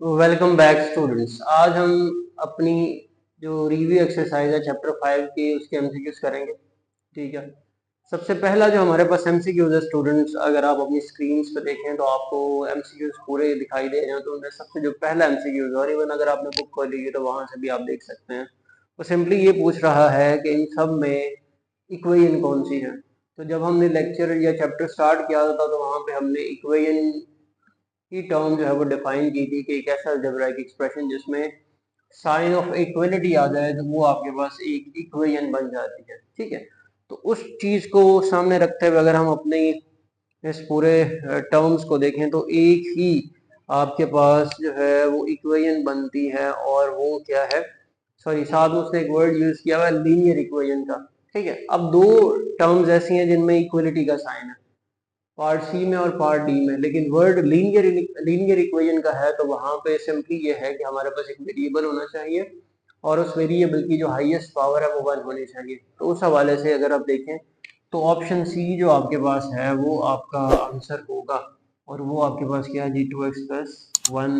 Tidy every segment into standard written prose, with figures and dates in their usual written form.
Welcome back students. आज हम अपनी जो रिव्यू एक्सरसाइज है चैप्टर 5 की उसके एमसीक्यूज करेंगे। ठीक है, सबसे पहला जो हमारे पास एमसीक्यूज है स्टूडेंट्स, अगर आप अपनी स्क्रीन्स पे देखें तो आपको एमसीक्यूज पूरे दिखाई दे रहे हैं। तो उनमें सबसे जो पहला एमसीक्यूज, और इवन अगर आपने बुक खोली है तो वहां से भी आप देख सकते हैं, वो सिंपली ये पूछ रहा है कि इन सब में इक्वेशन कौन सी है। तो जब हमने लेक्चर या चैप्टर स्टार्ट किया था तो वहां पे हमने इक्वेशन की टर्म जो है वो डिफाइन की थी कि एक ऐसा अलजेब्राइक एक्सप्रेशन जिसमें साइन ऑफ इक्वलिटी आ जाए तो वो आपके पास एक इक्वेशन बन जाती है। ठीक है, तो उस चीज को सामने रखते हुए अगर हम अपने इस पूरे टर्म्स को देखें तो एक ही आपके पास जो है वो इक्वेशन बनती है, और वो क्या है, सॉरी साथ में उसने एक वर्ड यूज किया हुआ है लीनियर इक्वेशन का। ठीक है, अब दो टर्म्स ऐसी हैं जिनमें इक्वलिटी का साइन है, पार्ट सी में और पार्ट डी में, लेकिन वर्ड लीनियर इक्वेशन का है तो वहां पे सिंपली ये है कि हमारे पास एक वेरिएबल होना चाहिए और उस वेरिएबल की जो हाईएस्ट पावर है वो 1 होनी चाहिए। तो उस हवाले से अगर आप देखें तो ऑप्शन सी जो आपके पास है वो आपका आंसर होगा, और वो आपके पास क्या है जी, 2x+1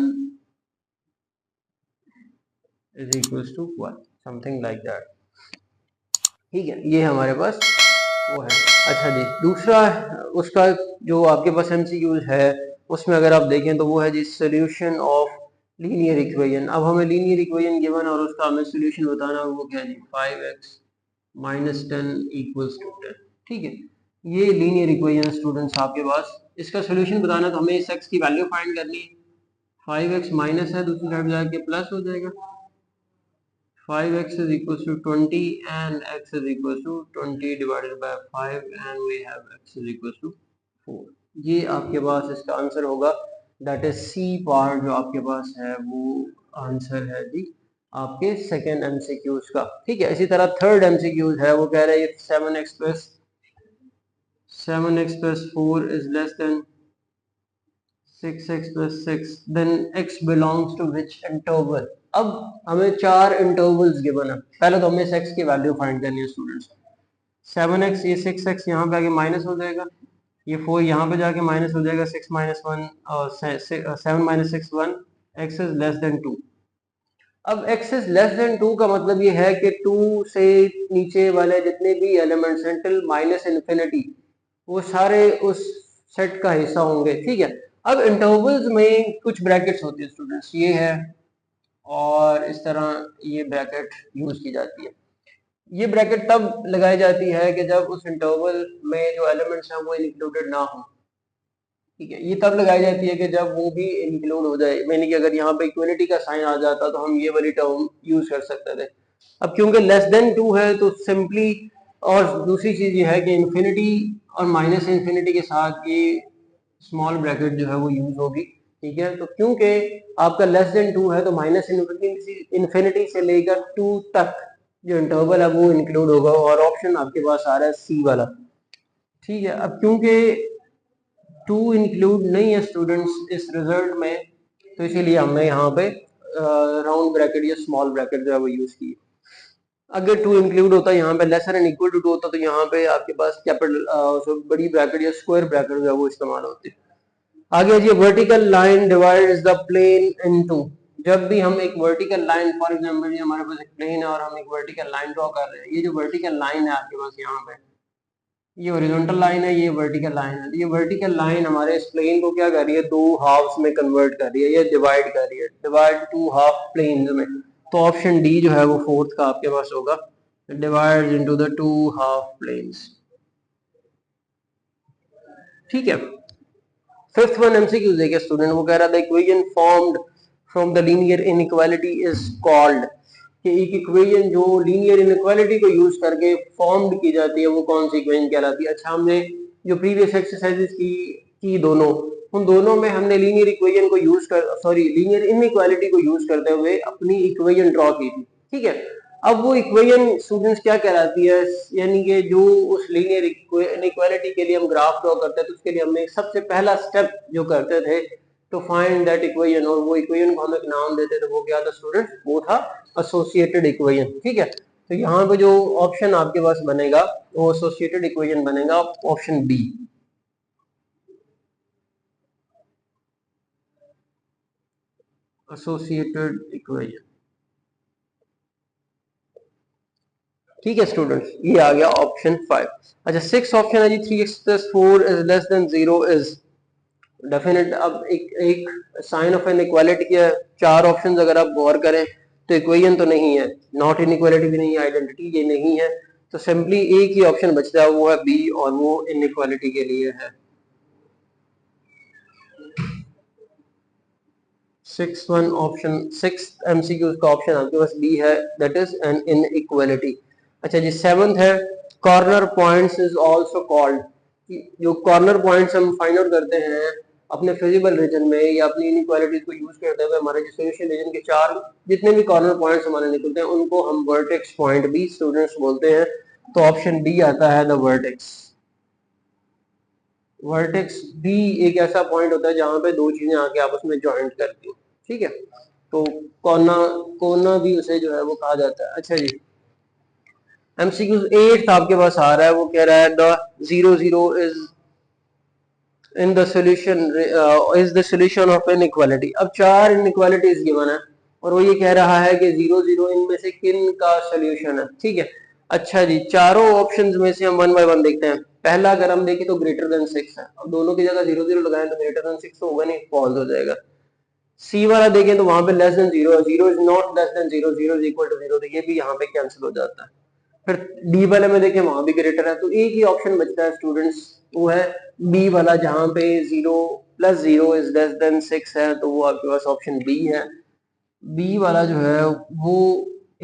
is equal to 1, something like that. ठीक है, ये हमारे पास वो है। अच्छा जी, दूसरा उसका जो आपके पास एमसीक्यूज है उसमें अगर आप देखें तो वो है जी सोल्यूशन ऑफ लीनियर इक्वेशन। अब हमें लीनियर इक्वेशन गिवन और उसका हमें सोल्यूशन बताना, वो क्या है जी, 5x - 10 = 10। ठीक है, ये लीनियर इक्वेशन स्टूडेंट्स आपके पास, इसका सोल्यूशन बताना तो हमें इस x की वैल्यू फाइंड करनी है। 5x माइनस है, दूसरी साइड जाके प्लस हो जाएगा, 5x is equals to 20 and x is equals to 20 divided by 5 and we have x is equals to 4। ये आपके पास इसका आंसर होगा, दैट इज सी पार्ट जो आपके पास है वो आंसर है जी आपके सेकेंड एमसीक्यूज का। ठीक है, इसी तरह थर्ड एमसीक्यूज है, वो कह रहा है 7x+4 is less than 6x+6 then x belongs to which interval। अब हमें चार इंटरवल्स गिवन है, पहले तो हमें इस x की वैल्यू फाइंड करनी है स्टूडेंट्स। 7x, ये 6x यहाँ पे आके माइनस हो जाएगा, ये 4 यहाँ पे जाके माइनस हो जाएगा, 6 - 1 और 7 - 6 1, x इज लेस देन 2। अब x इज लेस देन 2 का मतलब ये है कि 2 से नीचे वाले जितने भी एलिमेंट्स हैं टिल -इन्फिनिटी वो सारे उस सेट का हिस्सा होंगे। ठीक है, अब इंटरवल्स में कुछ ब्रैकेट्स होती है स्टूडेंट्स, ये है और इस तरह ये ब्रैकेट यूज की जाती है। ये ब्रैकेट तब लगाई जाती है कि जब उस इंटरवल में जो एलिमेंट्स हैं वो इंक्लूडेड ना हो। ठीक है, ये तब लगाई जाती है कि जब वो भी इंक्लूड हो जाए, यानी कि अगर यहाँ पे इक्वलिटी का साइन आ जाता तो हम ये वाली टर्म यूज कर सकते थे। अब क्योंकि लेस देन 2 है तो सिंपली, और दूसरी चीज ये है कि इन्फिनिटी और माइनस इन्फिनिटी के साथ ये स्मॉल ब्रैकेट जो है वो यूज होगी। ठीक है, तो क्योंकि आपका लेस देन 2 है तो माइनस इन्फिनिटी से लेकर 2 तक जो इंटरवल है वो इंक्लूड होगा, और ऑप्शन आपके पास आ रहा है सी वाला। ठीक है, अब क्योंकि 2 इंक्लूड नहीं है स्टूडेंट्स इस रिजल्ट में, तो इसीलिए हमने यहाँ पे राउंड ब्रैकेट या स्मॉल ब्रैकेट जो है वो यूज की। अगर 2 इंक्लूड होता है यहाँ पे लेसर एंड इक्वल टू 2 होता तो यहाँ पे आपके पास कैपिटल बड़ी ब्रैकेट या स्क्वायर ब्रैकेट जो है वो इस्तेमाल होती। आगे जी, vertical line divides the plane into. जब भी हम एक वर्टिकल लाइन, फॉर एग्जांपल हमारे पास एक प्लेन है और हम एक वर्टिकल लाइन ड्रॉ कर रहे हैं, ये जो वर्टिकल लाइन है आपके पास यहाँ पे, ये हॉरिजॉन्टल लाइन है, ये वर्टिकल लाइन है। ये वर्टिकल लाइन हमारे इस प्लेन को क्या कर रही है, दो हाफ्स में कन्वर्ट कर रही है, ये डिवाइड कर रही है, डिवाइड टू हाफ प्लेन्स में। तो ऑप्शन डी जो है वो फोर्थ का आपके पास होगा, divides into the two half planes. ठीक है, फिफ्थ वन एमसीक्यू देखिए स्टूडेंट, वो कह रहा था equation formed from the linear inequality is called, कि एक इक्वेशन जो लीनियर इनइक्वालिटी को यूज करके फॉर्म्ड की जाती है वो कौन सी इक्वेशन कहलाती है। अच्छा, हमने जो प्रीवियस एक्सरसाइजेस की दोनों, उन दोनों में हमने लीनियर इक्वेशन को यूज कर, सॉरी लीनियर इनइक्वालिटी को यूज करते हुए अपनी इक्वेशन ड्रॉ की थी। ठीक है, अब वो इक्वेशन स्टूडेंट्स क्या कहलाती है, यानी कि जो उस लीनियर इनइक्वालिटी के लिए हम ग्राफ ड्रॉ करते हैं तो उसके लिए हमने सबसे पहला स्टेप जो करते थे टू फाइंड दैट इक्वेशन, और वो इक्वेशन को हम एक नाम देते थे, वो क्या था स्टूडेंट्स, वो था एसोसिएटेड इक्वेशन। ठीक है, तो यहाँ पे जो ऑप्शन आपके पास बनेगा वो एसोसिएटेड इक्वेशन बनेगा, ऑप्शन बी। Associated equation. ठीक है स्टूडेंट्स, ये आ गया ऑप्शन 5। अच्छा 6 ऑप्शन है जी, 3x + 4 is less than 0 is definite. अब एक साइन ऑफ इनइक्वालिटी के 4 ऑप्शंस अगर आप गौर करें तो इक्वेशन तो नहीं है, नॉट इनइक्वालिटी भी नहीं है, आइडेंटिटी ये नहीं है, तो सिंपली एक ही ऑप्शन बचता है, वो है बी, और वो इनइक्वालिटी के लिए है। 6 ऑप्शन 6 एमसीक्यूज का ऑप्शन आपके पास बी है, दैट इज एन इनइक्वालिटी। अच्छा जी 7th है, corner points is also called. जो कॉर्नर पॉइंट्स हम फाइंड आउट करते हैं अपने फिजिबल रीजन में या अपनी इनइक्वालिटीज को यूज करते हुए, हमारे जो सोल्यूशन रीजन के 4 जितने भी कॉर्नर पॉइंट्स हमारे निकलते हैं उनको हम वर्टेक्स पॉइंट भी स्टूडेंट्स बोलते हैं। तो ऑप्शन बी आता है द वर्टेक्स। वर्टेक्स भी एक ऐसा पॉइंट होता है जहां पे दो चीजें आके आपस में जॉइंट करती हैं। ठीक है, तो कोना कोना भी उसे जो है वो कहा जाता है। अच्छा जी एमसीक्यू 8 आपके पास आ रहा है, वो कह रहा है the 0 is in the solution is the solution of inequality. अब 4 इनइक्वालिटीज गिवन है और वो ये कह रहा है कि 0 इनमें से किन का सॉल्यूशन है। ठीक है, अच्छा जी चारों ऑप्शंस में से हम 1 बाय 1 देखते हैं। पहला अगर हम देखें तो ग्रेटर देन 6 है, अब दोनों की जगह 0 लगाएं तो ग्रेटर देन 6 तो होगा नहीं, फॉल्स हो जाएगा। सी वाला देखें तो वहां पे लेस देन 0 है, 0 is not less than 0, 0 is equal to 0, तो ये भी यहाँ पे कैंसिल हो जाता है। फिर डी वाले में देखें वहां भी ग्रेटर है, तो एक ही ऑप्शन बचता है स्टूडेंट्स, वो है बी वाला, जहां पे 0 + 0 इज लेस देन 6 है, तो वो आपके पास ऑप्शन बी है। बी वाला जो है वो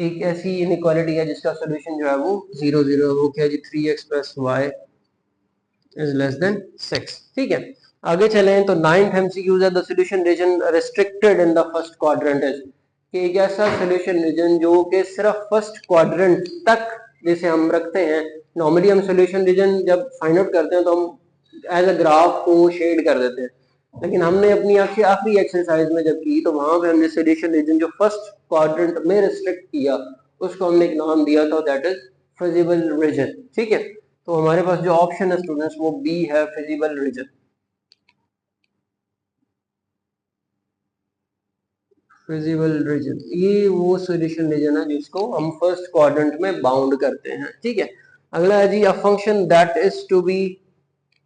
एक ऐसी इनइक्वालिटी है जिसका सोल्यूशन जो है वो 0 है, वो क्या जी 3x + y is less than 6। ठीक है, आगे चलें तो 9th एमसीक्यूज है, the solution region restricted in the first quadrant is, कि एक ऐसा सॉल्यूशन रीजन जो कि सिर्फ फर्स्ट क्वाड्रेंट तक जिसे हम रखते हैं। नॉर्मली हम सॉल्यूशन रीजन जब फाइंड आउट करते हैं तो हम एज अ ग्राफ को शेड कर देते हैं, लेकिन हमने अपनी आखिरी एक्सरसाइज में जब की तो वहां पे हमने सॉल्यूशन रीजन जो फर्स्ट क्वाड्रेंट में रिस्ट्रिक्ट किया उसको हमने एक नाम दिया था, दैट इज फिजिबल रीजन। ठीक है, तो हमारे पास जो ऑप्शन है स्टूडेंट्स वो बी है, फिजिबल रीजन। फिजिबल रीजन ये वो सॉल्यूशन रीजन है जिसको हम फर्स्ट क्वाड्रेंट में बाउंड करते हैं। ठीक है, अगला है जी a function that is to be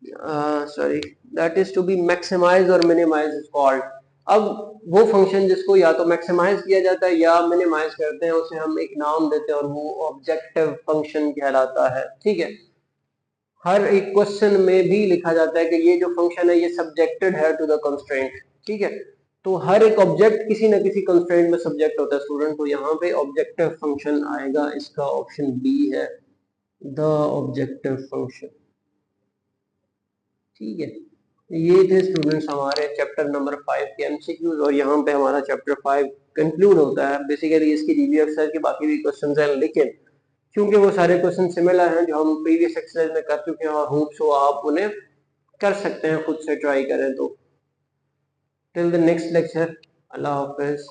that is to be maximize और मिनिमाइज इज कॉल्ड। अब वो फंक्शन जिसको या तो मैक्सिमाइज किया जाता है या मिनिमाइज करते हैं उसे हम एक नाम देते हैं और वो ऑब्जेक्टिव फंक्शन कहलाता है। ठीक है, हर एक क्वेश्चन में भी लिखा जाता है कि ये जो फंक्शन है ये सब्जेक्टेड है टू द कंस्ट्रेंट। ठीक है, तो हर एक ऑब्जेक्ट किसी न किसी कंस्ट्रेंट में सब्जेक्ट होता है स्टूडेंट, तो यहाँ पे ऑब्जेक्टिव फंक्शन आएगा, इसका ऑप्शन बी है द ऑब्जेक्टिव फंक्शन। ठीक है, ये थे स्टूडेंट्स हमारे चैप्टर नंबर 5 के एमसीक्यूज, और यहाँ पे हमारा चैप्टर 5 कंक्लूड होता है। बेसिकली इसकी रिव्यू एक्सरसाइज के बाकी भी क्वेश्चन हैं, लेकिन क्योंकि वो सारे क्वेश्चन सिमिलर हैं जो हम प्रीवियस एक्सरसाइज में कर चुके हैं, और होप सो आप उन्हें कर सकते हैं, खुद से ट्राई करें तो। Till the next lecture, Allah Hafiz.